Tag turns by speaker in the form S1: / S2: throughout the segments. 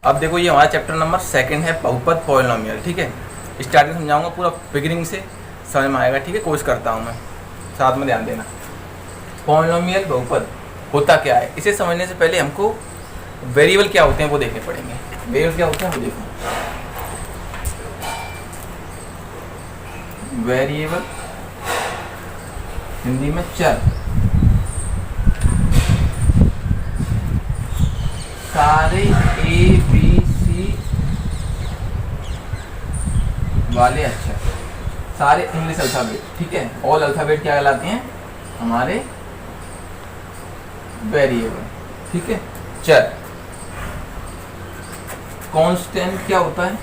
S1: अब देखो ये हमारा चैप्टर नंबर 2 है बहुपद पॉलिनोमियल। ठीक है, स्टार्टिंग समझाऊंगा पूरा बिगिनिंग से समझ में आएगा। ठीक है, कोशिश करता हूँ मैं, साथ में ध्यान देना। पॉलिनोमियल बहुपद होता क्या है, इसे समझने से पहले हमको वेरिएबल क्या होते हैं वो देखने पड़ेंगे। वेरिएबल क्या होते हैं वो देखो। वेरिएबल हिंदी में चर, सारे ए बी सी वाले अक्षर, सारे इंग्लिश अल्फाबेट। ठीक है, ऑल अल्फाबेट क्या कहलाते हैं हमारे वेरिएबल। ठीक है, चर। कांस्टेंट क्या होता है,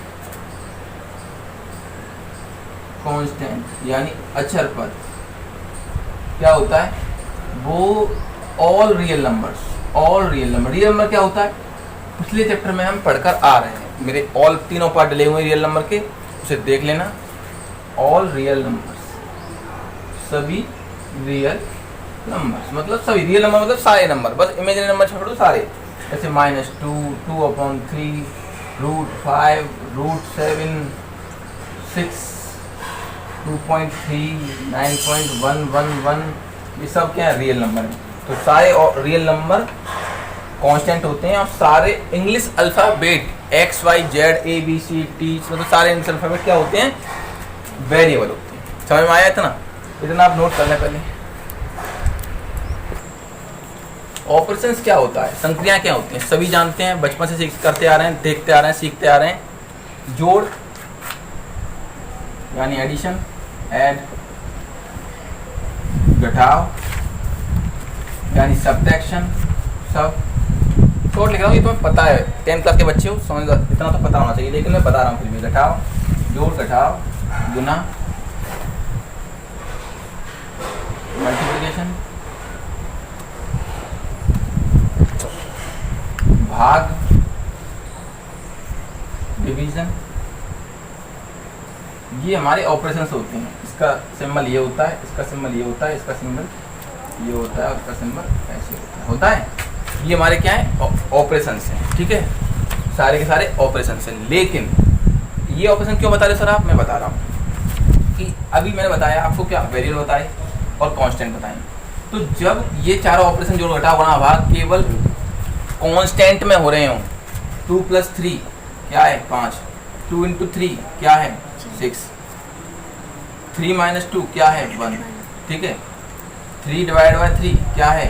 S1: कांस्टेंट यानी अचर पद क्या होता है, वो all real numbers. All real number, real number क्या होता है पिछले चैप्टर में हम पढ़कर आ रहे हैं। मेरे ऑल तीनों पार्ट डले हुए रियल नंबर के, उसे देख लेना। ऑल रियल नंबर्स, सभी रियल नंबर्स, मतलब सभी रियल नंबर मतलब सारे नंबर, बस इमेजिनरी नंबर छोड़ दो सारे। जैसे -2, 2/3, √5, √7, 6, 2.3, 9.111, ये सब क्या है रियल नंबर है। तो सारे रियल नंबर कांस्टेंट होते हैं और सारे इंग्लिश अल्फाबेट XYZ ABCD मतलब सारे इंग्लिश अल्फाबेट क्या होते हैं, वेरिएबल होते हैं। समझ में आया इतना? इतना आप नोट करना पहले। ऑपरेशंस क्या होता है, संक्रियाएं क्या होती हैं, सभी जानते हैं, बचपन से करते आ रहे हैं, देखते आ रहे हैं, सीखते आ रहे हैं। जोड़ यानी एडिशन, ऐड, घटाव यानी सब्ट्रैक्शन, सब शॉर्ट लिख रहा हूँ, ये तुम्हें पता है, 10th क्लास के बच्चे हो, समझ इतना तो पता होना चाहिए, लेकिन मैं बता रहा हूँ फिर भी। घटाव, जोड़, घटाव, गुना, मल्टीप्लिकेशन, भाग, डिवीजन, ये हमारे ऑपरेशंस होते हैं। इसका सिंबल ये होता है, इसका सिंबल ये होता है, इसका सिंबल ये होता है और इसका सिंबल ऐसे होता है। ये हमारे क्या है, ऑपरेशंस हैं। ठीक है, सारे के सारे ऑपरेशंस हैं। लेकिन ये ऑपरेशन क्यों बता रहे सर आप, मैं बता रहा हूँ कि अभी मैंने बताया आपको क्या, वेरिएबल बताए और कांस्टेंट बताए। तो जब ये चारों ऑपरेशन जोड़, घटाव, गुणा, भाग केवल कांस्टेंट में हो रहे हों, 2 + 3 क्या है 5, 2 × 3 क्या है 6, 3 - 2 क्या है 1। ठीक है, 3/3 क्या है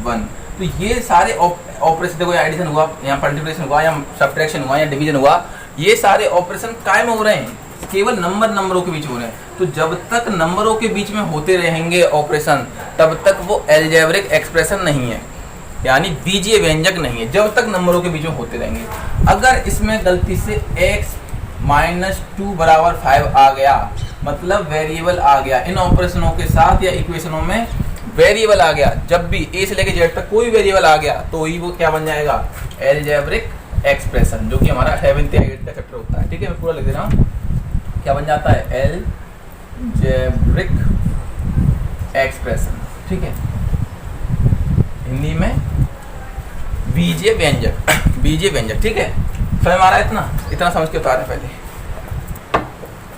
S1: 1। तो ये सारे ऑपरेशन, देखो एडिशन हुआ, यहाँ मल्टीप्लिकेशन हुआ, या सब्ट्रैक्शन हुआ, या डिवीजन हुआ, ये सारे ऑपरेशन कायम हो रहे हैं, केवल नंबरों के बीच हो रहे हैं। तो जब तक नंबरों के बीच में होते रहेंगे ऑपरेशन, तब तक वो एल्जेब्रिक एक्सप्रेशन नहीं है, यानी बीजीय व्यंजक नहीं है, जब तक नंबरों के बीच में होते रहेंगे। अगर इसमें गलती से x - 2 = 5 आ गया, मतलब वेरिएबल आ गया, इन ऑपरेशनों के साथ या इक्वेशनों में वेरिएबल आ गया, जब भी a से लेकर z तक कोई वेरिएबल आ गया तो ही वो क्या बन जाएगा, एल्जेब्रिक एक्सप्रेशन, जो कि हमारा 7th या 8th का चैप्टर होता है। ठीक है, मैं पूरा लिख दे रहा हूँ, क्या बन जाता है, एल्जेब्रिक एक्सप्रेशन। ठीक है, हिंदी में बीजीय व्यंजक, बीजीय व्यंजक। ठीक है, समझ में आ रहा है? इतना समझ के उतारने पहले।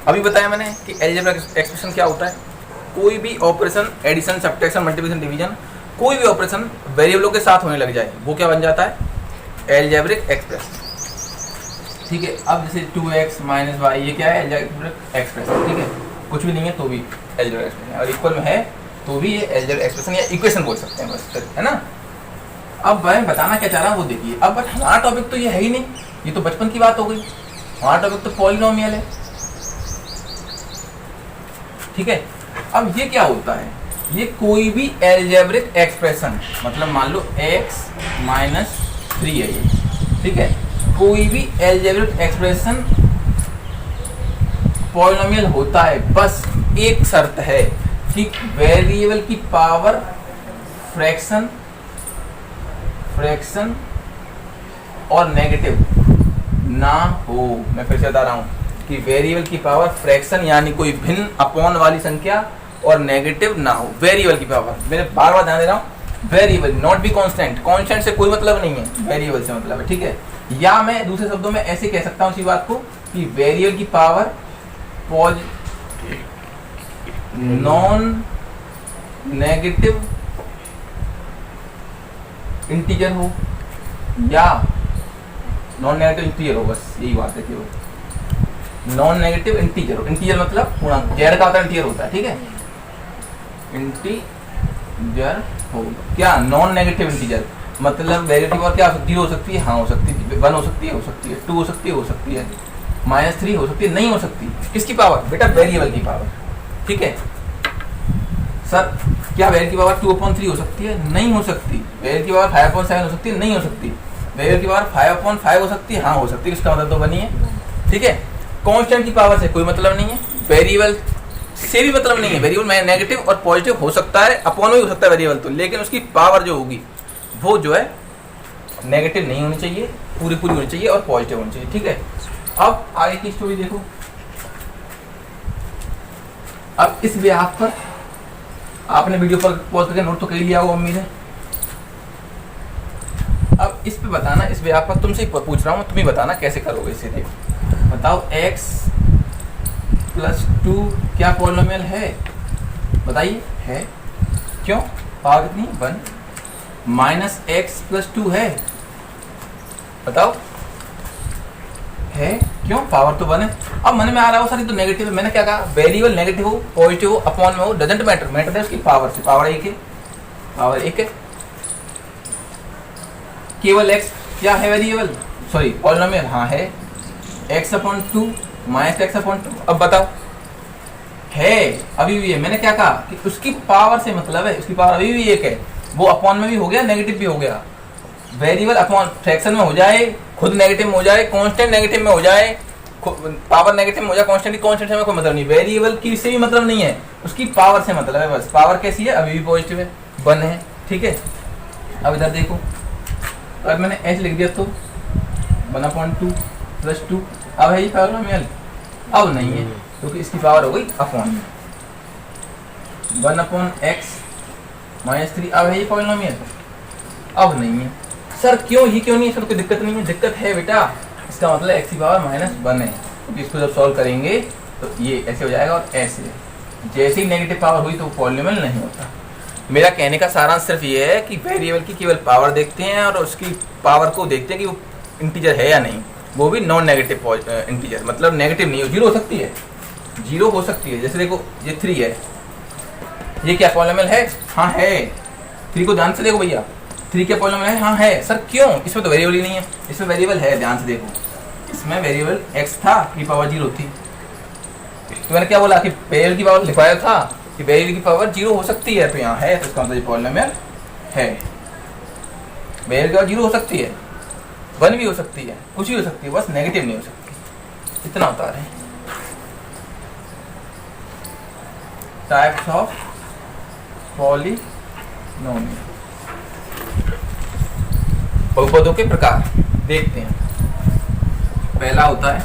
S1: अभी बताया मैंने कि एल्जेब्रिक एक्सप्रेशन क्या होता है। कोई भी operation, addition, subtraction, multiplication, division, कोई भी ऑपरेशन वेरिएबलों के साथ होने लग जाए, वो क्या बन जाता है, एल्जेब्रिक एक्सप्रेशन। ठीक है, अब जैसे 2x - y ये क्या है, एल्जेब्रिक एक्सप्रेशन। ठीक है, कुछ भी नहीं है तो भी एल्जेब्रिक एक्सप्रेशन, और इक्वल में है तो भी ये एल्जेब्रिक एक्सप्रेशन या इक्वेशन बोल सकते हैं, बस, है ना। अब मैं बताना क्या चाह रहा हूँ वो देखिए। अब बट हमारा टॉपिक तो ये है ही नहीं, ये तो बचपन की बात हो गई, हमारा टॉपिक तो पॉलिनोमियल है। ठीक है, अब ये क्या होता है, ये कोई भी एल्जेब्रिक एक्सप्रेशन, मतलब मान लो x - 3 है ये। ठीक है, कोई भी एल्जेब्रिक एक्सप्रेशन पॉलिनोमियल होता है, बस एक शर्त है कि वेरिएबल की पावर फ्रैक्शन और नेगेटिव ना हो। मैं फिर से बता रहा हूँ कि वेरिएबल की पावर फ्रैक्शन यानी कोई भिन्न अपॉन वाली संख्या और नेगेटिव ना हो। वेरिएबल की पावर, मैंने बार बार ध्यान दे रहा हूँ, variable, not be constant. Constant से कोई मतलब नहीं है, वेरिएबल से मतलब है। ठीक है, या मैं दूसरे शब्दों में ऐसे कह सकता हूं इसी बात को कि वेरिएबल की पावर नॉन नेगेटिव इंटीजर हो या नॉन नेगेटिव इंटीजर हो, बस यही बात है केवल नॉन नेगेटिव इंटीजर हो। इंटीजर मतलब पूर्णांक, जेड का होता है इंटीजर होता है, ठीक है, इंटीजर हो क्या नॉन नेगेटिव इंटीजर मतलब वेरिएबल और क्या हो सकती है, 0 हो सकती है, हाँ हो सकती है, 1 हो सकती है, 2 हो सकती है, हो सकती है, -3 हो सकती है, नहीं हो सकती। किसकी पावर बेटा, वेरिएबल की पावर, ठीक है। सर क्या वेरिएबल की पावर 2/3 हो सकती है, नहीं हो सकती। वेरिएबल की पावर 5/7 हो सकती है, नहीं हो सकती। वेरिएबल की पावर 5/5 हो सकती है, हाँ हो सकती है, इसका मतलब तो बनी है, ठीक है। कांस्टेंट की पावर से कोई मतलब नहीं है, वेरिएबल से भी मतलब नहीं है। वेरिएबल में नेगेटिव और पॉजिटिव हो सकता है, अपॉन में हो सकता है वेरिएबल तो, लेकिन उसकी पावर जो होगी वो जो है नेगेटिव नहीं होनी चाहिए, पूरी पूरी होनी चाहिए और पॉजिटिव होनी चाहिए, ठीक है। अब आगे की स्टोरी देखो। अब इस व्याप पर आपने वीडियो पर पॉज करके नोट तो कर लिया होगा उम्मीद है। अब इस पे बताना, इस व्याप पर तुमसे पूछ रहा हूँ, तुम ही बताना कैसे करोगे इसे। देखो बताओ, x + 2 क्या पॉलिनोमियल है, बताइए। है, क्यों, पावर कितनी, 1 -x + 2 है, बताओ है, क्यों, पावर तो 1 है। अब मन में आ रहा हो सर ये तो नेगेटिव है, मैंने क्या कहा, वेरिएबल नेगेटिव हो, पॉजिटिव हो, अपॉन में हो, डजंट मैटर, मैटर है उसकी पावर से, पावर 1 है, पावर 1 है। केवल x क्या है वेरिएबल, सॉरी पॉलिनोमियल, हाँ है, x/2 -x/2। अब बताओ है, अभी भी है, मैंने क्या कहा कि उसकी पावर से मतलब है, उसकी पावर अभी भी 1 है, वो अपॉन में भी हो गया, नेगेटिव भी हो गया। वेरिएबल अपॉन फ्रैक्शन में हो जाए, खुद नेगेटिव में हो जाए, कांस्टेंट नेगेटिव में हो जाए, पावर नेगेटिव में हो जाए, कांस्टेंट से कोई मतलब नहीं। वेरिएबल की से भी मतलब नहीं है, उसकी पावर से मतलब है, बस पावर कैसी है, अभी भी पॉजिटिव है, 1 है, ठीक है। अब इधर देखो, अगर मैंने ऐसे लिख दिया तो 1/2 + 2, अब है ये पॉलिनोमियल, अब नहीं है क्योंकि इसकी पावर हो गई अपॉन में, 1/x -3, अब है ये पॉलिनोमियल, अब नहीं है। सर क्यों, ये क्यों नहीं है, सर कोई दिक्कत नहीं है, दिक्कत है बेटा, इसका मतलब x की पावर -1 है, क्योंकि इसको जब सॉल्व करेंगे तो ये ऐसे हो जाएगा और ऐसे, जैसे ही नेगेटिव पावर हुई तो वो पॉलिनोमियल नहीं होता। मेरा कहने का सारांश सिर्फ ये है कि वेरिएबल की केवल पावर देखते हैं और उसकी पावर को देखते हैं कि वो इंटीजर है या नहीं, वो भी नॉन नेगेटिव इंटीजर, मतलब नेगेटिव नहीं हो, 0 हो सकती है, 0 हो सकती है। जैसे देखो ये 3 है, ये क्या पॉलिनोमियल है, हाँ है, 3 को ध्यान से देखो भैया, 3 क्या पॉलिनोमियल है, हाँ है। सर क्यों, इसमें तो वेरिएबल ही नहीं है, इसमें वेरिएबल है, ध्यान से देखो, इसमें वेरिएबल x था की पावर 0 थी, तो मैंने क्या बोला कि वेरिएबल की पावर लिखवाया था कि वेरिएबल की पावर 0 हो सकती है, तो यहाँ है, तो इसका मतलब पॉलिनोमियल है। वेरिएबल की पावर 0 हो सकती है, 1 भी हो सकती है, कुछ भी हो सकती है, बस नेगेटिव नहीं हो सकती। इतना बता रहे हैं। टाइप्स ऑफ पॉलिनोमियल, बहुपदों के प्रकार देखते हैं। पहला होता है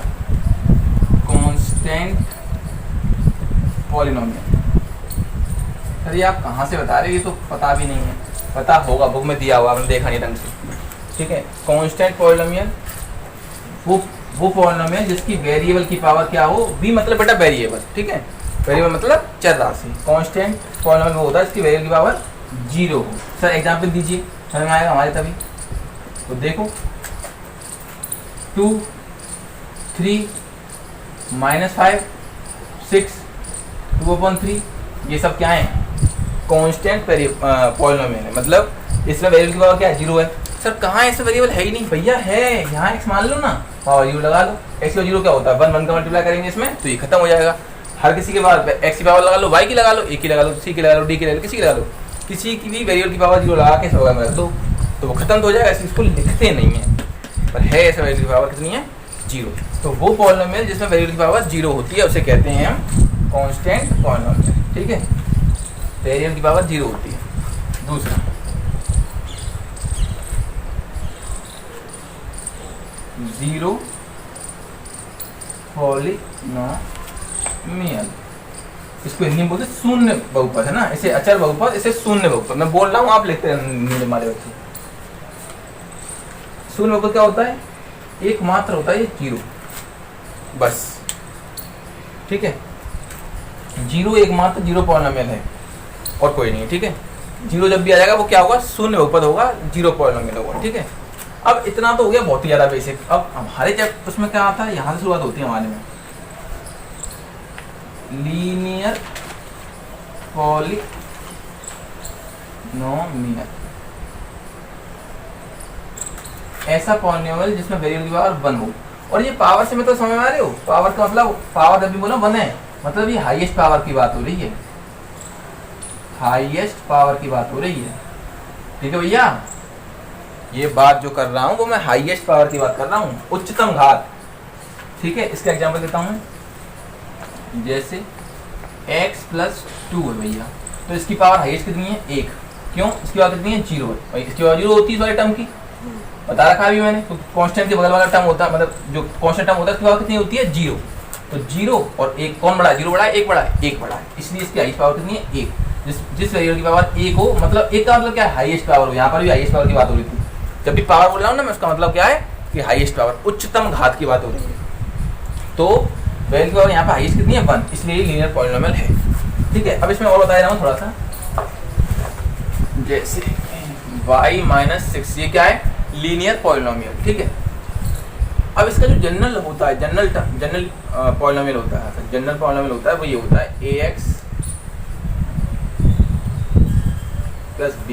S1: कांस्टेंट पॉलिनोमियल। सर ये आप कहाँ से बता रहे हो, ये तो पता भी नहीं है, पता होगा बुक में दिया हुआ, आपने देखा नहीं ढंग से, ठीक है। कांस्टेंट पॉलिनोमियल वो पॉलिनोमियल जिसकी वेरिएबल की पावर क्या हो, v मतलब बेटा वेरिएबल, ठीक है, वेरिएबल मतलब चर राशि। कांस्टेंट पॉलिनोमियल वो होता है जिसकी वेरिएबल की पावर 0 हो। सर एग्जांपल दीजिए, समझ में आएगा हमारे तभी। तो देखो 2 3 -5 6 2/3, ये सब क्या है, कांस्टेंट पॉलिनोमियल है, मतलब इसमें वेरिएबल की पावर क्या है, 0 है। सर कहाँ है, इसमें वेरिएबल है ही नहीं भैया, है यहाँ x मान लो ना, पावर 0 लगा लो, x का 0 क्या होता है, 1 का मल्टीप्लाई करेंगे इसमें तो ये खत्म हो जाएगा। हर किसी के बाद x की पावर लगा लो, y की लगा लो, a की लगा लो, c की लगा लो, d की लगा लो, किसी की लगा लो, किसी की भी वेरिएबल की पावर 0 लगा के होगा मेरा तो वो खत्म तो हो जाएगा, इसको लिखते नहीं है, पर है ऐसा वेरिएबल की पावर कितनी है, 0। तो वो पॉलिनोमियल जिसमें वेरिएबल की पावर 0 होती है उसे कहते हैं हम कांस्टेंट पॉलिनोमियल, ठीक है, वेरिएबल की पावर 0 होती है। दूसरा 0 पॉलिनोमियल, इसको हिंदी में बोलते शून्य बहुपद है ना, इसे अचर बहुपद, इसे शून्य बहुपद। मैं बोल रहा हूँ आप लिखते हैं हमारे बच्चे। शून्य बहुपद क्या होता है, एकमात्र होता है ये जीरो, बस, ठीक है। जीरो एकमात्र जीरो पॉलिनोमियल है और कोई नहीं है, ठीक है। जीरो जब भी आ जाएगा वो क्या होगा, शून्य बहुपद होगा, जीरो पॉलिनोमियल होगा, ठीक है। अब इतना तो हो गया बहुत ही ज्यादा बेसिक। अब हमारे जब उसमें क्या आता है, यहाँ से शुरुआत होती है हमारे में, लीनियर पॉलिनोमियल, ऐसा पॉलिनोमियल जिसमें वेरिएबल की पावर 1 हो। और ये पावर से मतलब समझ में आ रहे हो, पावर का मतलब, पावर जब भी बोलो 1 है मतलब ये हाईएस्ट पावर की बात हो रही है, हाईएस्ट पावर की बात हो रही है, ठीक है भैया। ये बात जो कर रहा हूं वो मैं हाईएस्ट पावर की बात कर रहा हूं, उच्चतम घात, ठीक है। इसका एग्जांपल देता हूं, जैसे x+2 है भैया, तो इसकी पावर हाईएस्ट कितनी है, 1। क्यों, इसकी पावर कितनी है, 0 है भाई। इसकी पावर 0 होती है सारे टर्म की, बता रखा अभी मैंने। तो कांस्टेंट के बगल वाला टर्म होता है, मतलब जो कांस्टेंट टर्म होता है उसकी पावर कितनी होती है, 0। तो 0 और 1 कौन बड़ा है, 0 बड़ा है, 1 बड़ा है, 1 बड़ा है, इसलिए इसकी हाईएस्ट पावर कितनी है, 1। जिस वेरिएबल की पावर 1 हो, मतलब 1 का मतलब क्या है, हाईएस्ट पावर हो। यहाँ पर भी हाईएस्ट पावर की बात हो रही थी, जब भी पावर बोल रहा हूँ ना मैं, उसका मतलब क्या है कि हाईएस्ट पावर, उच्चतम घात की बात हो रही है। तो वेरिएबल की पावर यहाँ पर हाईएस्ट कितनी है, 1, इसलिए लीनियर पॉलिनोमियल है, ठीक है। अब इसमें और बताया रहा हूँ थोड़ा सा, जैसे y-6, ये क्या है, लीनियर पॉलिनोमियल, ठीक है। अब इसका जो जनरल होता है, जनरल पॉलिनोमियल होता है, जनरल पॉलिनोमियल होता है वो ये होता है ax + b,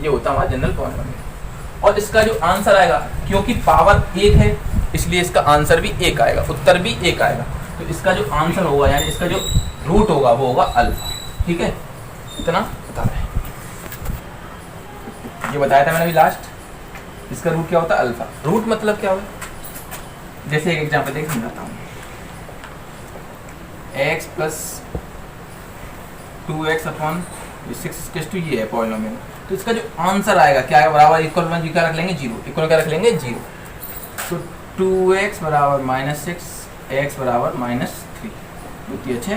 S1: ये होता है हमारा जनरल पॉलिनोमियल। और इसका जो आंसर आएगा, क्योंकि पावर 1 है इसलिए इसका आंसर भी 1 आएगा, उत्तर भी 1 आएगा। तो इसका जो आंसर होगा, यानी इसका जो रूट होगा वो होगा अल्फा, ठीक है। इतना बता रहे हैं, ये बताया था मैंने अभी लास्ट। इसका रूट क्या होता है, अल्फा। रूट मतलब क्या होगा, जैसे एक एग्जांपल देख समझाता हूँ, x+2x/6 ये है पॉलिनोमियल। तो इसका जो आंसर आएगा क्या है, बराबर इक्वल वन क्या रख लेंगे, 0, इक्वल क्या रख लेंगे, 0। तो 2x = -6, x = -3 होती है, अच्छे।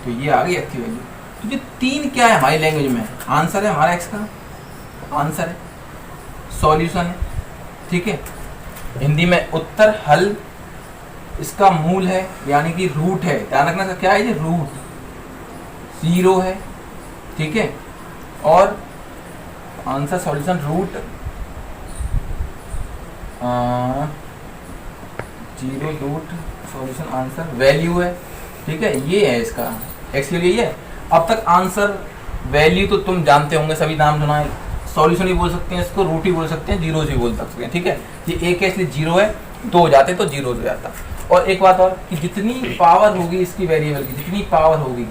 S1: तो ये आ गई अच्छी वैल्यू। तो ये 3 क्या है हमारी लैंग्वेज में, आंसर है हमारा, x का आंसर है, सॉल्यूशन है, ठीक है। हिंदी में उत्तर, हल, इसका मूल है यानी कि रूट है, ध्यान रखना क्या है, ये रूट 0 है, ठीक है। और answer solution root 0 root solution answer value है, ठीक है। ये है इसका एक्स के लिए ये। अब तक आंसर वैल्यू तो तुम जानते होंगे, सभी नाम सुना है, सॉल्यूशन भी बोल सकते हैं इसको, रूट भी बोल सकते हैं, जीरो भी बोल सकते हैं, ठीक है। ये एक है इसलिए 0 है, 2 हो जाते तो 0 हो जाता। और एक बात और कि जितनी पावर होगी इसकी वेरिएबल की, जितनी पावर होगी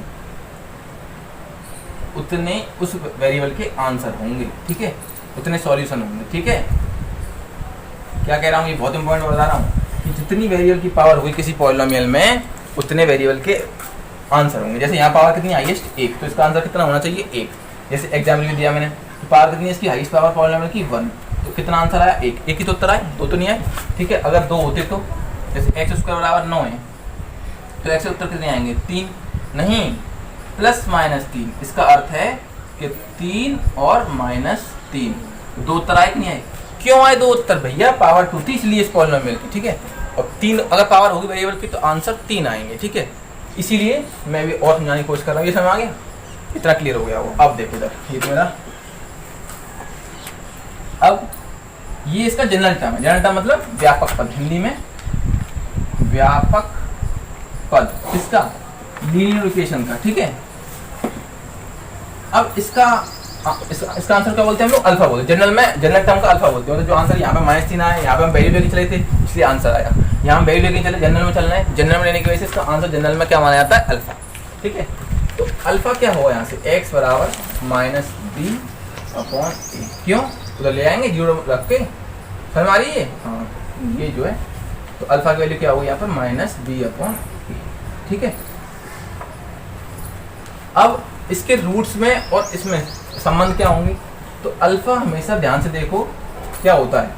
S1: उतने उस वेरिएबल के आंसर होंगे, ठीक है, उतने सॉल्यूशन होंगे, ठीक है। क्या कह रहा हूँ, ये बहुत इंपॉर्टेंट बता रहा हूँ कि जितनी वेरिएबल की पावर होगी किसी पॉलिनोमियल में उतने वेरिएबल के आंसर होंगे। जैसे यहाँ पावर कितनी हाईएस्ट 1, तो इसका आंसर कितना होना चाहिए, 1। जैसे एग्जाम्पल में दिया मैंने, तो पावर कितनी है इसकी हाईएस्ट पावर पॉलिनोमियल की, 1, तो कितना आंसर आया, 1। एक ही तो उत्तर आए, 2 तो नहीं आए, ठीक है। अगर 2 होते तो, जैसे x² = 9 है तो x के उत्तर कितने आएंगे, 3 नहीं, +-3। इसका अर्थ है कि 3 और -3, 2 उत्तर आए कि नहीं आए। क्यों आए 2 उत्तर, भैया पावर 2 थी इसलिए इस पॉलिनोमियल की, ठीक है। और 3 अगर पावर होगी वेरिएबल की तो आंसर 3 आएंगे, ठीक है। इसीलिए मैं भी और समझाने की कोशिश कर रहा हूँ, ये समझ आ गया, इतना क्लियर हो गया वो। अब देखो इधर, ये तो मेरा, अब ये इसका जनरल टर्म है। जनरल टर्म मतलब व्यापक पद, हिंदी में व्यापक पद, इसका लीनियर इक्वेशन का, ठीक है। अब इसका आंसर क्या बोलते हैं हम लोग, अल्फा बोलते हैं। जनरल में जनरल टर्म का अल्फा बोलते हैं। मतलब जो आंसर यहाँ पे -3 आया, यहाँ पे हम वैल्यू लेके चले थे इसलिए आंसर आया, यहाँ हम वैल्यू लेके चले, जनरल में चलना है, जनरल में लेने की वजह से इसका आंसर जनरल में क्या माना जाता है, अल्फा, ठीक है। तो अल्फा क्या होगा यहाँ से, x = -b/a। क्यों, उधर ले आएंगे 0 रख के, समझ आ रही है, हाँ ये जो है। तो अल्फा की वैल्यू क्या होगी यहाँ पर, -b/a, ठीक है। अब इसके रूट्स में और इसमें संबंध क्या होंगे, तो अल्फा हमेशा ध्यान से देखो क्या होता है,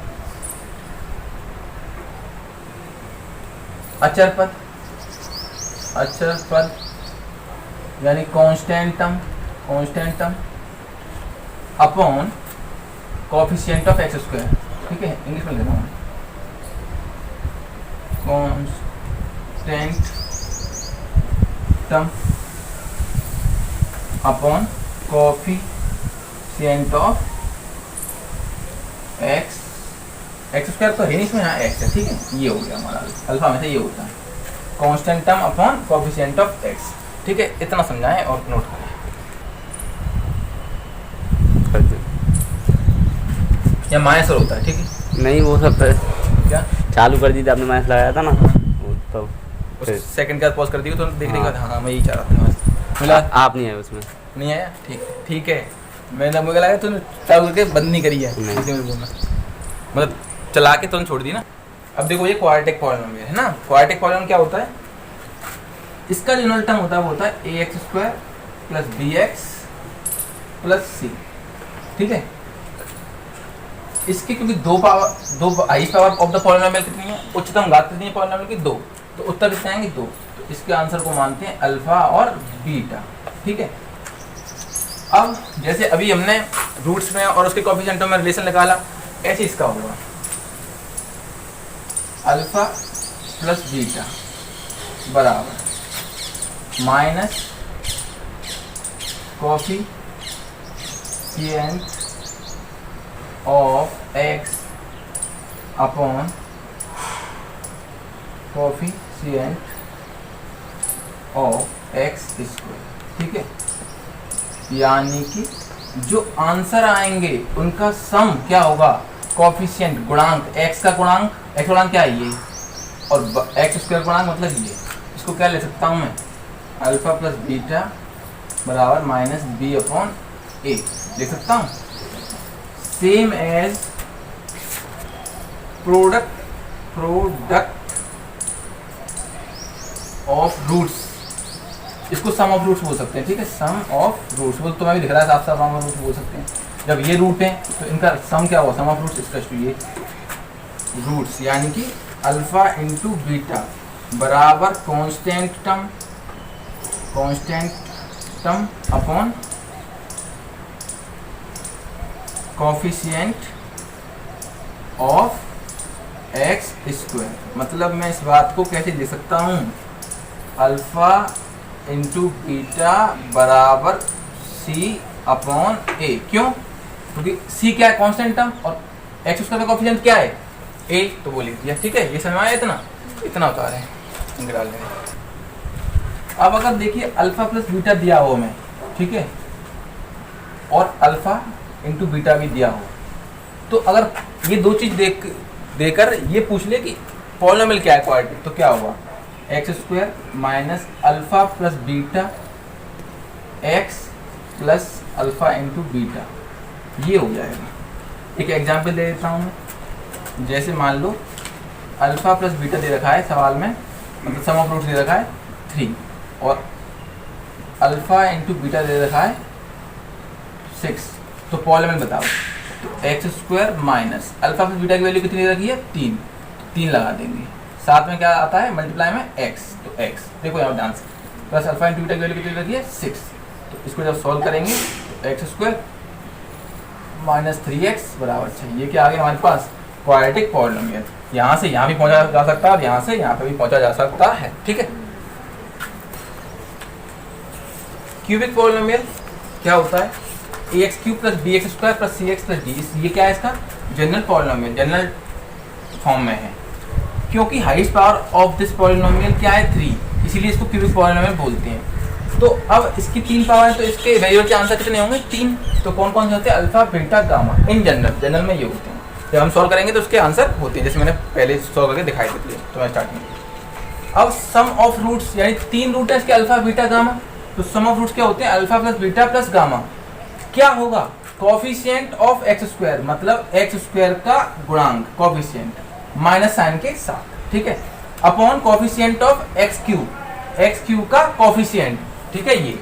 S1: अचर पद, अचर पद यानी constant term upon coefficient of x², ठीक है। इंग्लिश में लिख रहा हूँ, constant term upon coefficient of x. X square तो है नहीं इसमें, यहाँ एक्स है, ठीक है। ये हो गया हमारा अल्फा में से ये होता है constant term upon coefficient of x, ठीक है। इतना समझाएं और नोट करें। या माइनस होता है, ठीक है।
S2: नहीं वो सब
S1: क्या
S2: चालू कर दी थी आपने, माइनस लगाया था ना वो तो
S1: सेकंड का पॉज कर दिया तो देख लेगा। हाँ मैं यही चाह रहा था। मिला
S2: आप नहीं है उसमें,
S1: नहीं आया, ठीक है। मैंने मुझे लगा तूने चालू करके बंद नहीं करी है, इसलिए मैं बोलना मतलब चला के तुरंत छोड़ दी ना। अब देखो ये क्वाड्रेटिक पॉलिनोमियल है ना। क्वाड्रेटिक पॉलिनोमियल क्या होता है? इसका जो यूनिट टर्म होता है वो होता है ax square plus bx plus c, ठीक है। इसके क्योंकि दो highest power of the polynomial कितनी है, उच्चतम घात कितनी है पॉलिनोमियल की, 2, तो उत्तर कितने आएंगे 2। तो इसके आंसर को मानते हैं अल्फा और बीटा, ठीक है। अब जैसे अभी हमने रूट्स में और उसके कोएफिशिएंटों में रिलेशन निकाला, ऐसे इसका होगा अल्फा प्लस बीटा बराबर minus coefficient of x upon coefficient of x square, ठीक है। यानी कि जो आंसर आएंगे उनका सम क्या होगा, कोएफिशिएंट गुणांक, एक्स का गुणांक, एक्स गुणांक क्या है ये, और एक्स स्क्वायर गुणांक मतलब ये। इसको क्या ले सकता हूँ मैं, अल्फा प्लस बीटा बराबर माइनस बी अपॉन ए ले सकता हूँ। Same as product of roots, इसको सम ऑफ रूट्स बोल सकते हैं, ठीक है। सम ऑफ रूट्स बोल तो मैं भी लिख रहा है, साफ साफ सम ऑफ रूट्स बोल सकते हैं। जब ये रूट है तो इनका सम क्या हुआ, सम ऑफ रूट्स इसका ये रूट्स, यानी कि अल्फा इंटू बीटा बराबर constant term upon coefficient of x square. मतलब मैं इस बात को कैसे लिख सकता हूँ, अल्फा इंटू बीटा बराबर सी अपॉन ए। क्यों? क्योंकि सी क्या है, कांस्टेंट टर्म, और एक्स स्क्वायर का कोएफिशिएंट क्या है, ए, तो वो लिख दिया, ठीक है। ये समझ आया, इतना उतार है डाल देंगे। अब अगर देखिए अल्फा प्लस बीटा दिया हो हमें, ठीक है, और अल्फा इंटू बीटा भी दिया हो, तो अगर ये दो चीज देकर ये पूछ ले कि पॉलिनोमियल क्या है क्वाड्रेटिक, तो क्या होगा, x square minus alpha plus beta x plus alpha into beta, ये हो जाएगा। एक एग्जाम्पल दे देता हूँ मैं। जैसे मान लो अल्फा प्लस बीटा दे रखा है सवाल में, मतलब सम ऑफ रूट्स दे रखा है 3, और अल्फा इंटू बीटा दे रखा है 6, तो पॉलिनोमियल बताओ। तो x square minus alpha plus beta की वैल्यू कितनी दे रखी है, 3, 3 लगा देंगे। साथ में क्या आता है, मल्टीप्लाई में एक्स, तो एक्स देखो यहाँ ध्यान से, प्लस अल्फा इंटू बीटा की वैल्यू कितनी दे रखी है 6, तो इसको जब सॉल्व करेंगे तो एक्स स्क्वायर माइनस 3x बराबर 6। ये क्या आ गया हमारे पास, क्वाड्रेटिक पॉलिनोमियल। यहाँ से यहाँ भी पहुंचा जा सकता है और यहाँ से यहाँ पे भी पहुंचा जा सकता है, ठीक है। क्यूबिक पॉलिनोमियल क्या होता है, ax cube plus bx square plus cx plus d। ये क्या है, इसका जनरल पॉलिनोमियल, जनरल फॉर्म में है। क्योंकि highest power of this polynomial क्या है 3, इसीलिए इसको क्यूबिक पॉलिनोमियल बोलते हैं। तो अब इसकी 3 पावर है, तो इसके वेरिएबल के आंसर कितने होंगे, 3। तो कौन कौन से होते हैं, alpha beta gamma, in general में ये होते हैं। जब हम सॉल्व करेंगे तो उसके आंसर होते हैं, जैसे मैंने पहले सॉल्व करके दिखाई देती है तो मैं स्टार्टिंग। अब सम ऑफ रूट्स, यानी 3 रूट है इसके अल्फा बीटा गामा, तो सम ऑफ रूट्स क्या होते हैं, alpha plus beta plus gamma. क्या होगा, कोएफिशिएंट ऑफ एक्स स्क्वायर, मतलब एक्स स्क्वायर का गुणांक, कोएफिशिएंट माइनस साइन के साथ, ठीक है, upon coefficient of x cube का कोएफिशिएंट, ठीक है। ये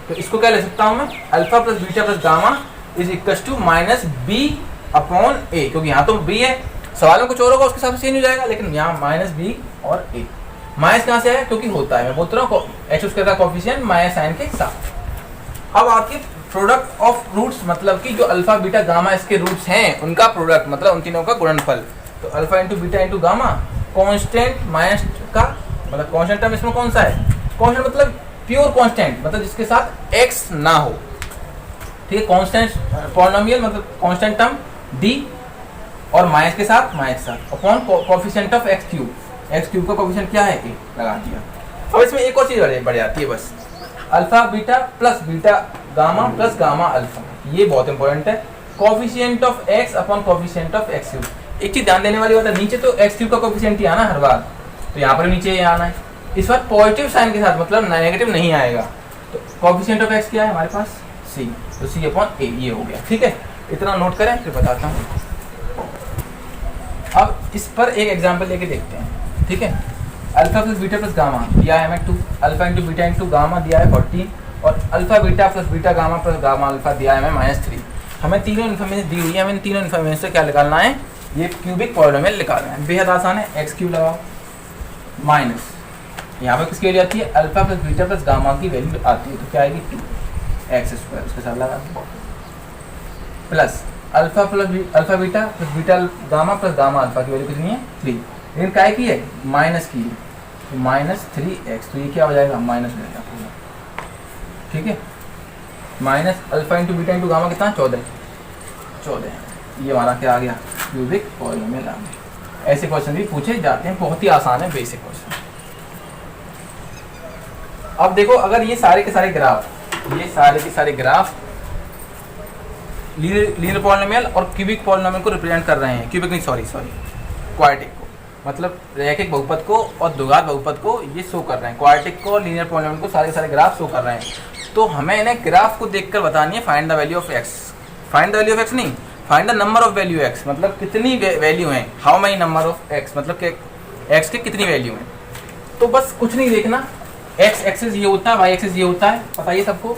S1: तो इसको क्या ले सकता हूं मैं, alpha plus beta plus gamma is equal to minus B upon a, क्योंकि यहाँ तो बी है, सवाल में कुछ और होगा उसके हिसाब से चेंज हो जाएगा, लेकिन यहाँ माइनस बी और ए। माइनस कहाँ से आया, क्योंकि होता है, मैं बोलता हूँ एक्स स्क्वायर का कोएफिशिएंट माइनस साइन के साथ। अब आपके प्रोडक्ट ऑफ रूट्स, मतलब कि जो अल्फा बीटा गामा इसके रूट्स हैं उनका प्रोडक्ट, मतलब उन तीनों का गुणनफल। तो alpha into beta into gamma constant minus का मतलब कांस्टेंट टर्म इसमें कौन सा है, कांस्टेंट मतलब प्योर कांस्टेंट, मतलब जिसके साथ x ना हो, ठीक है। कांस्टेंट पॉलिनोमियल मतलब कांस्टेंट टर्म d और माइनस के साथ upon coefficient of x cube का कोएफिशिएंट क्या है a लगा दिया। अब इसमें एक और चीज बढ़ जाती है बस, alpha beta plus beta gamma plus gamma alpha, ये बहुत इंपॉर्टेंट है। Coefficient of x upon coefficient of x cube. एक चीज ध्यान देने वाली बात है, नीचे तो x क्यूब का कोएफिशिएंट ही आना हर बार, तो यहाँ पर नीचे ये आना है। इस बार पॉजिटिव साइन के साथ मतलब नेगेटिव नहीं आएगा। तो कोएफिशिएंट ऑफ x क्या है हमारे पास c, तो c अपॉन a ये हो गया, ठीक है। इतना नोट करें फिर बताता हूँ। अब इस पर एक एग्जांपल लेके देखते हैं, ठीक है। Alpha plus beta plus gamma दिया है हमें 2, alpha into beta into gamma दिया है 14, और alpha beta plus beta gamma plus gamma alpha दिया है हमें -3। हमें तीनों इन्फॉर्मेशन दी हुई है, हमें तीनों इन्फॉर्मेशन से क्या निकालना है, ये क्यूबिक पॉलिनोमियल निकालना है। बेहद आसान है, एक्स क्यूब लगाओ माइनस यहाँ पर किसकी वैल्यू आती है, alpha plus beta plus gamma की वैल्यू आती है, तो क्या आएगी 2x स्क्वायर, उसके साथ लगा दो, plus alpha beta plus beta gamma plus gamma alpha की वैल्यू कितनी है 3, लेकिन काय की है माइनस की है, तो -3x, तो ये क्या हो जाएगा माइनस हो जाएगा पूरा, ठीक है। Minus alpha into beta into gamma कितना 14, ये हमारा क्या आ गया क्यूबिक पॉलिनोमियल आ गया। ऐसे क्वेश्चन भी पूछे जाते हैं, बहुत ही आसान है, बेसिक क्वेश्चन। अब देखो अगर ये सारे के सारे ग्राफ लीनियर पॉलिनोमियल और क्यूबिक पॉलिनोमियल को रिप्रेजेंट कर रहे हैं, क्यूबिक नहीं सॉरी क्वाड्रेटिक को, मतलब रैखिक बहुपद को और द्विघात बहुपद को ये शो कर रहे हैं, क्वाड्रेटिक को और लीनियर पॉलिनोमियल को सारे के सारे ग्राफ शो कर रहे हैं। तो हमें इन्हें ग्राफ को देखकर बतानी है find the value of x, find the value of x नहीं, find the number of value x, मतलब कितनी वैल्यू है, how many number of x, मतलब कि x के कितनी वैल्यू है। तो बस कुछ नहीं देखना, x एक्सिस ये होता है, y एक्सिस ये होता है, पता है सबको।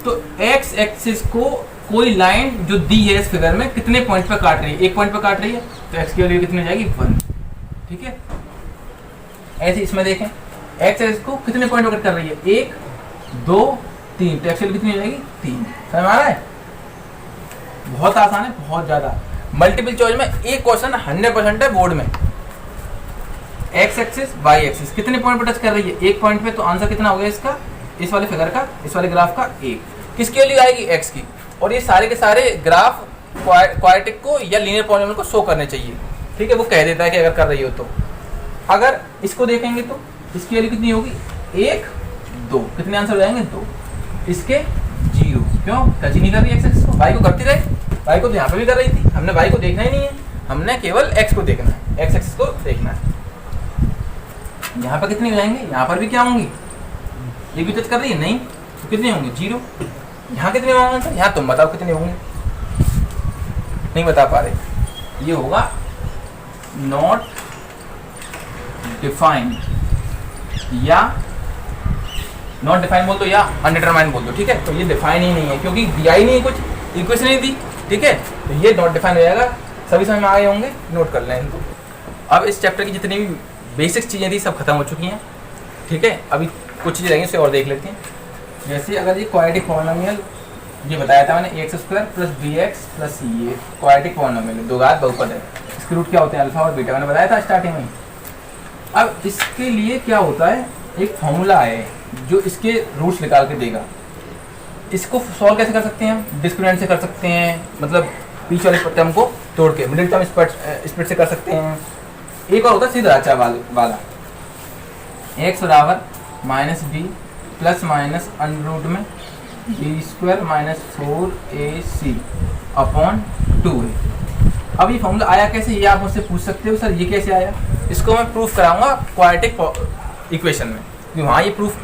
S1: तो x एक्सिस को कोई लाइन जो दी है इस फिगर में कितने पॉइंट पर काट रही है, एक पॉइंट पर काट रही है, तो x की वैल्यू कितनी हो जाएगी 1, ठीक है। ऐसे इसमें देखें x एक्सिस को कितने पॉइंट पर कट कर रही है, 1 2 3, तो x की वैल्यू कितनी हो जाएगी 3, समझ आ रहा है। बहुत आसान है, बहुत ज्यादा। मल्टीपल चॉइस में एक क्वेश्चन 100% है बोर्ड में, x एक्सिस y एक्सिस कितने पॉइंट पर टच कर रही है, एक पॉइंट पे, तो आंसर कितना हो गया इसका, इस वाले फिगर का, इस वाले ग्राफ का 1, किसकी वैल्यू आएगी x की। और ये सारे के सारे ग्राफ क्वाड्रेटिक को या लीनियर पॉलिनोमियल को शो करने चाहिए, ठीक है। वो कह देता है कि अगर कर रही हो तो। अगर इसको देखेंगे तो इसकी वैल्यू कितनी होगी 1 2, कितने आंसर हो जाएंगे 2, इसके 0, क्यों टच ही नहीं कर रही x एक्सिस को, y को करती रही, y को तो यहाँ पे भी कर रही थी, हमने y को देखना ही नहीं है, हमने केवल x को देखना है, x एक्सिस को देखना है। यहाँ पर कितने हो जाएंगे, यहाँ पर भी क्या होंगी, ये भी टच कर रही है नहीं, तो कितने होंगे 0। यहाँ कितने होंगे, यहाँ तुम बताओ कितने होंगे, नहीं बता पा रहे, ये होगा नॉट डिफाइंड, या नॉट डिफाइंड बोल दो या अनडिटरमाइंड बोल दो, ठीक है। तो ये डिफाइन ही नहीं है क्योंकि दिया ही नहीं कुछ, इक्वेशन नहीं दी, ठीक है, तो ये नॉट डिफाइंड हो जाएगा। सभी समझ में आ गए होंगे, नोट कर लें इनको। अब इस चैप्टर की जितनी भी बेसिक चीज़ें थी सब खत्म हो चुकी हैं, ठीक है। अभी कुछ चीज़ें रहेंगी, उसे और देख लेते हैं। जैसे अगर ये क्वाड्रेटिक पॉलिनोमियल, ये बताया था मैंने ax square plus bx plus c, ये क्वाड्रेटिक पॉलिनोमियल है, द्विघात बहुपद है, इसके रूट क्या होते हैं अल्फा और बीटा, मैंने बताया था स्टार्टिंग में। अब इसके लिए क्या होता है, एक फॉर्मूला है जो इसके रूट्स निकाल के देगा। इसको सॉल्व कैसे कर सकते हैं हम, डिस्क्रिमिनेंट से कर सकते हैं, मतलब बीच वाले टर्म को तोड़ के मिडिल टर्म स्प्लिट से कर सकते हैं। एक और होता है सीधा अच्छा वाला, x बराबर -b plus minus under root में b square minus 4ac upon 2a। अब ये फॉर्मूला आया कैसे, ये आप मुझसे पूछ सकते हो सर ये कैसे आया। इसको मैं प्रूफ कराऊंगा क्वाड्रेटिक इक्वेशन में, क्योंकि वहाँ ये प्रूफ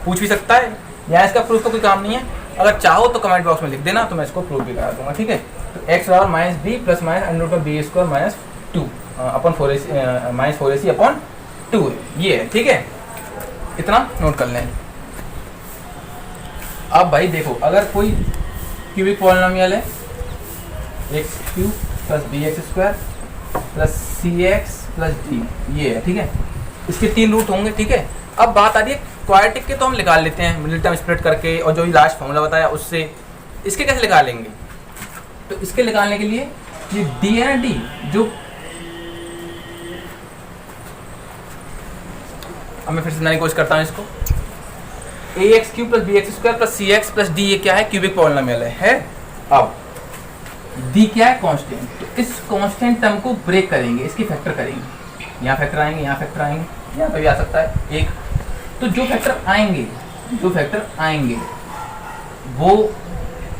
S1: पूछ भी सकता है, यहाँ इसका प्रूफ का कोई काम नहीं है। अगर चाहो तो कमेंट बॉक्स में लिख देना, तो मैं इसको प्रूफ भी करा दूंगा, ठीक है। तो x बराबर -b plus minus under root में b square minus 2 upon 4ac minus 4ac upon 2a, ये है, ठीक है। इतना नोट कर लें। अब भाई देखो, अगर कोई क्यूबिक पॉलिनोमियल है x cube plus bx square plus cx plus d, ये है, ठीक है। इसके 3 रूट होंगे, ठीक है। अब बात आ रही है क्वाड्रेटिक के, तो हम निकाल लेते हैं मिडिल टर्म स्प्लिट करके, और जो लास्ट फॉर्मूला बताया उससे। इसके कैसे निकालेंगे, तो इसके निकालने के लिए ये d है ना, d जो अब मैं फिर से समझाने की कोशिश करता हूँ इसको। A x cube plus b x square plus c x plus d, ये क्या है? क्यूबिक पॉलिनोमियल है। अब डी क्या है? कांस्टेंट। तो इस कांस्टेंट टर्म को ब्रेक करेंगे, इसकी फैक्टर करेंगे। यहाँ फैक्टर आएंगे, यहाँ फैक्टर आएंगे, यहाँ पे भी आ सकता है एक। तो जो फैक्टर आएंगे वो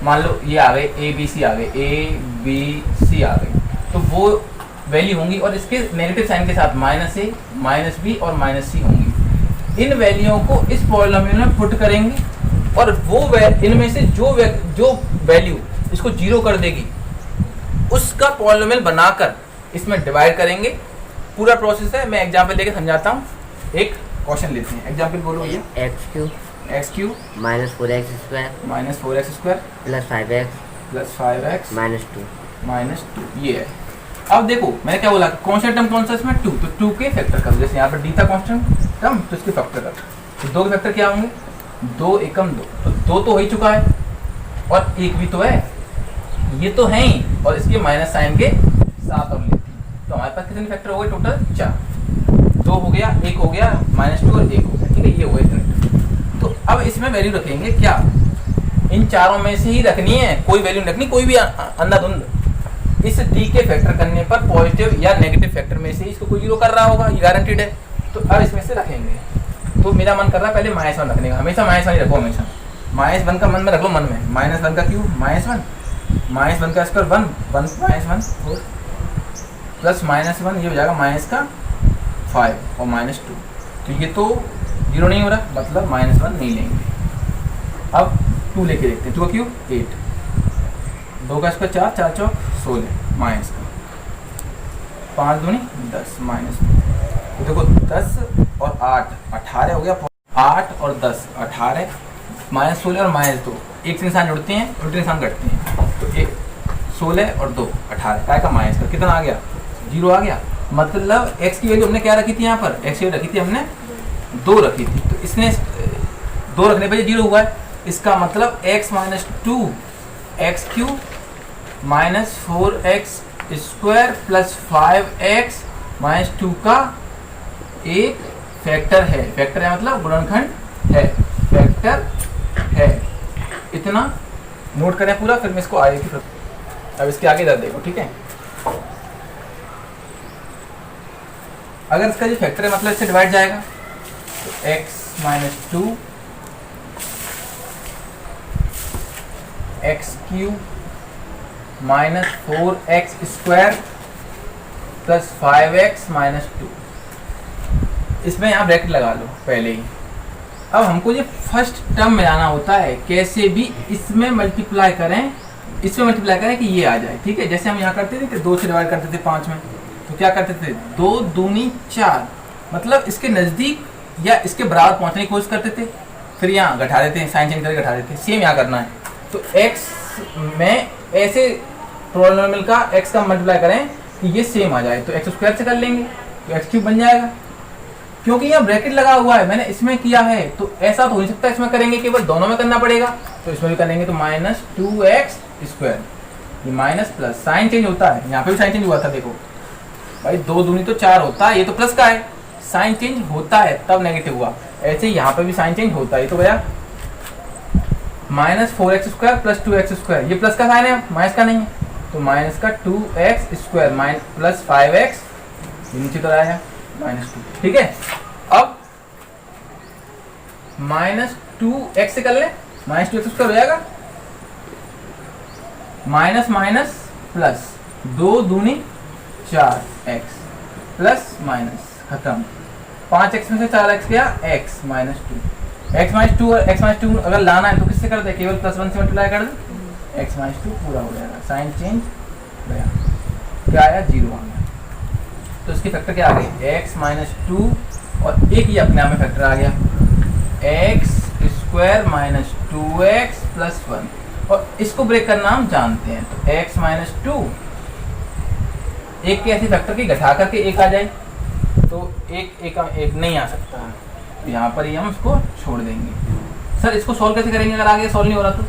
S1: मान लो ये आ गए, ए बी सी आ गए, ए बी सी आ गए, तो वो वैल्यू होंगी और इसके नेगेटिव साइन के साथ माइनस ए, माइनस बी और माइनस सी होंगी। इन वैल्यूओं को इस पॉलिनोमियल में पुट करेंगे और वो इनमें से जो वैल्यू इसको जीरो कर देगी उसका पॉलिनोमियल बनाकर इसमें डिवाइड करेंगे। पूरा प्रोसेस है, मैं एग्जांपल लेके समझाता हूँ। एक क्वेश्चन लेते हैं, एग्जांपल बोलो भैया। X Q
S3: minus 4x square
S1: plus 5x
S3: minus 2
S1: minus 2 ये है। अब देखो मैंने क्या बोला, कांस्टेंट टर्म कौन सा इसमें? 2, तो 2 के फैक्टर कर, जैसे यहाँ पर डी था कांस्टेंट टर्म, तो इसके फैक्टर कर। तो 2 के फैक्टर क्या होंगे? 2 एकम 2, तो 2 तो हो ही चुका है और 1 भी तो है, ये तो है ही, और इसके माइनस साइन के साथ और लेते हैं। तो हमारे पास कितने फैक्टर हो गए? टोटल 4। 2 हो गया, 1 हो गया, माइनस 2 और 1 हो गया, ठीक है, ये हो गए। तो अब इसमें वैल्यू रखेंगे क्या? इन चारों में से ही रखनी है, कोई वैल्यू नहीं रखनी, कोई भी अंधाधुंध। इस डी के फैक्टर करने पर पॉजिटिव या नेगेटिव फैक्टर में से इसको कोई जीरो कर रहा होगा, ये गारंटीड है। तो अब इसमें से रखेंगे। तो मेरा मन कर रहा है पहले -1 रखने का, हमेशा -1 ही रखो, हमेशा -1 का मन में रख लो, मन में -1 का क्यूब -1, -1 का स्क्वायर 1 -1 4 प्लस -1 ये हो जाएगा -5 और -2। तो ये तो जीरो नहीं हो रहा, मतलब -1 नहीं लेंगे। अब 2 लेके देखते हैं। 2 का क्यूब 8, 2 का स्क्वायर 4, 4 चौक 16 माइनस का 5 दूनी 10 माइनस। तो देखो 10 और 8 18 हो गया, 8 और 10 18 माइनस 16 और -2 एक से निशान जुड़ते हैं, उल्टे निशान घटते हैं। तो 16 और 2 18 काय का माइनस का कितना आ गया? 0 आ गया। मतलब x की वैल्यू हमने क्या रखी थी? यहाँ पर x की वैल्यू रखी थी हमने 2 रखी थी, तो इसने 2 रखने पर 0 हुआ है। इसका मतलब x minus 2 x cube minus 4x square plus 5x minus 2 का एक फैक्टर है। फैक्टर है मतलब गुणनखंड है, फैक्टर है। इतना नोट करें पूरा, फिर मैं इसको आगे की अब इसके आगे इधर देखो, ठीक है। अगर इसका जो फैक्टर है मतलब इससे डिवाइड जाएगा, तो x minus 2 x cube minus 4x square plus 5x minus 2, इसमें यहाँ ब्रैकेट लगा लो पहले ही। अब हमको ये फर्स्ट टर्म में आना होता है, कैसे भी इसमें मल्टीप्लाई करें, इसमें मल्टीप्लाई करें कि ये आ जाए, ठीक है। जैसे हम यहाँ करते थे कि 2 से डिवाइड करते थे 5 में, तो क्या करते थे? 2 दूनी 4, मतलब इसके नज़दीक या इसके बराबर पहुँचने की कोशिश करते थे, फिर यहाँ घटा देते हैं, साइन चेंज करके घटा देते हैं। सेम यहाँ करना है। तो x में ऐसे पॉलिनोमियल का x का मल्टीप्लाई करें कि ये सेम आ जाए, तो x स्क्वायर से कर लेंगे तो x क्यूब बन जाएगा। क्योंकि यहाँ ब्रैकेट लगा हुआ है, मैंने इसमें किया है, तो ऐसा तो हो नहीं सकता इसमें करेंगे, केवल दोनों में करना पड़ेगा। तो इसमें भी करेंगे तो माइनस 2x स्क्वायर, ये माइनस प्लस साइन चेंज होता है, यहाँ पे भी साइन चेंज हुआ था। देखो भाई 2 दूनी तो 4 होता है, ये तो प्लस का है, साइन चेंज होता है तब नेगेटिव हुआ। ऐसे यहाँ पे भी साइन चेंज होता है, तो भैया minus 4x square plus 2x square, ये प्लस का साइन है, माइनस का नहीं है, तो माइनस का 2x square minus plus 5x, ये नीचे तो आया -2, ठीक है। अब -2x से कर ले, -2x स्क्वायर हो जाएगा, माइनस माइनस प्लस 2 दूनी 4x प्लस माइनस, खत्म। 5x में से 4x गया, x -2, x -2 और x -2 अगर लाना है तो किससे कर दे? केवल +1 से मल्टीप्लाई कर दे, x -2 पूरा हो जाएगा, साइन चेंज गया, क्या आया? 0 आ गया। तो इसके फैक्टर क्या आ गए? x -2 और एक ही अपने आप में फैक्टर आ गया, x square minus 2x plus 1, और इसको ब्रेक करना हम जानते हैं। तो x -2 एक के ऐसे फैक्टर की घटा करके एक आ जाए, तो एक नहीं आ सकता, तो यहाँ पर ही हम उसको छोड़ देंगे। सर इसको सॉल्व कैसे करेंगे अगर आगे सॉल्व नहीं हो रहा तो?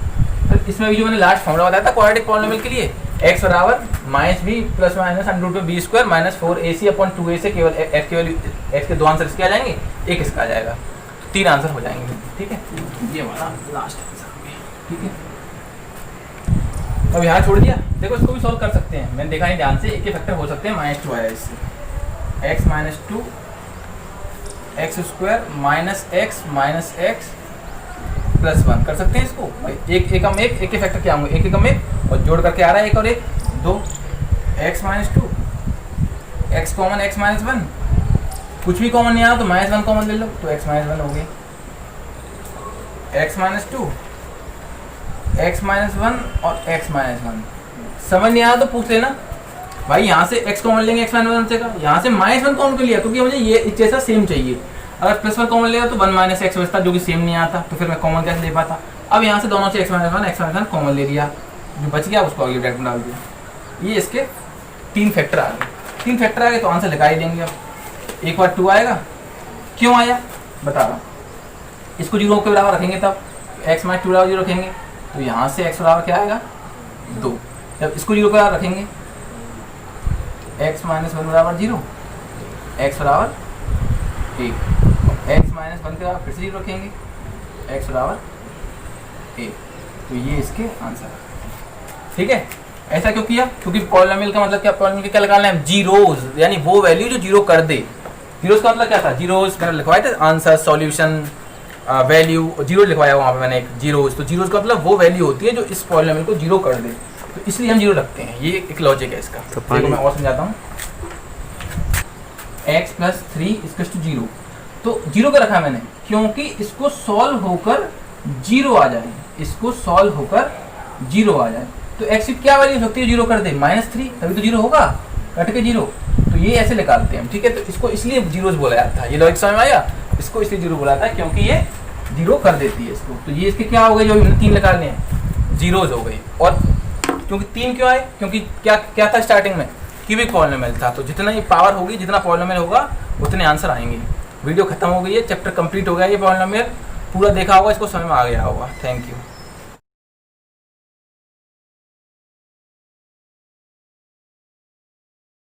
S1: फिर इसमें भी जो मैंने लास्ट फॉर्मूला बताया था क्वाड्रेटिक पॉलिनोमियल के लिए, x बराबर minus B plus minus under root B square minus 4ac upon 2a से केवल x के वैल्यू x के दो आंसर इसके आ जाएंगे, एक इसका आ जाएगा, 3 आंसर हो जाएंगे। ठीक है, ये हमारा लास्ट आंसर हो गया। ठीक है, अब यहाँ छोड़ दिया। देखो इसको भी सॉल्व कर सकते हैं, मैंने देखा नहीं ध्यान से, एक ही फैक्टर हो सकते हैं, -2 आया इससे, x minus 2 x square minus x plus 1 कर सकते हैं इसको। एक एकम एक ही फैक्टर क्या होंगे, एक एकम एक और जोड़ करके आ रहा है एक और एक 2, x minus 2 x common x minus 1, कुछ भी कॉमन नहीं आया तो -1 कॉमन ले लो तो x माइनस 1 हो गई, x माइनस 2 x माइनस 1 और x माइनस 1। समझ नहीं आया तो पूछ लेना भाई, यहाँ से x कॉमन लेंगे x माइनस 1 से का, यहाँ से -1 कॉमन कर लिया क्योंकि मुझे ये जैसा सेम चाहिए। अगर +1 कॉमन लिया तो 1 माइनस x बचता जो कि सेम नहीं आता, तो फिर मैं कॉमन कैसे ले पाता। अब यहाँ से दोनों से x माइनस 1 कॉमन ले लिया, जो बच गया उसको अगले ब्रैकेट में डाल दिया। ये इसके 3 फैक्टर आ गए, 3 फैक्टर आ गए तो आंसर लगा ही देंगे। अब एक बार 2 आएगा, क्यों आया बता रहा हूँ, इसको 0 के बराबर रखेंगे तब x माइनस 2 बराबर 0 रखेंगे तो यहाँ से x बराबर क्या आएगा 2, जब इसको 0 के बराबर रखेंगे x माइनस 1 बराबर 0, x बराबर 1, x माइनस 1 के बराबर फिर से 0 रखेंगे, x बराबर 1, तो ये इसके आंसर है। ठीक है, ऐसा क्यों किया, क्योंकि पॉलिनोमियल का मतलब क्या, पॉलिनोमियल का क्या निकालना है, जीरोज, यानी वो वैल्यू जो 0 कर दे। जीरोज का मतलब क्या था, जीरोज मैंने लिखवाए थे आंसर सॉल्यूशन वैल्यू, जीरो लिखवाया वहाँ पे मैंने एक जीरोज, तो जीरोज का मतलब वो वैल्यू होती है जो इस पॉलिनोमियल को 0 कर दे, तो इसलिए हम 0 रखते हैं। ये एक लॉजिक है इसका।
S2: तो
S1: देखो मैं और समझाता हूँ, x प्लस 3 इक्वल्स टू 0, तो 0 का रखा मैंने क्योंकि इसको सॉल्व होकर 0 आ जाए, इसको सॉल्व होकर 0 आ जाए, तो x की क्या वैल्यू हो सकती है 0 कर दे, -3, तभी तो 0 होगा, कट के 0, तो ये ऐसे निकालते हैं हम। ठीक है, तो इसको इसलिए जीरोज बोला जाता है, ये लॉजिक समझ में आया, इसको इसलिए 0 बोला जाता है क्योंकि ये 0 कर देती है इसको। तो ये इसके क्या हो गए, जो हमने 3 निकालने हैं जीरोज हो गई। और क्योंकि 3 क्यों आए, क्योंकि क्या था स्टार्टिंग में, क्यूबिक पॉलिनोमियल था, तो जितना ये पावर होगी, जितना पॉलिनोमियल होगा उतने आंसर आएंगे। वीडियो खत्म हो गई है, चैप्टर कंप्लीट हो गया, ये पॉलिनोमियल पूरा देखा होगा, इसको समझ में आ गया होगा। Thank you.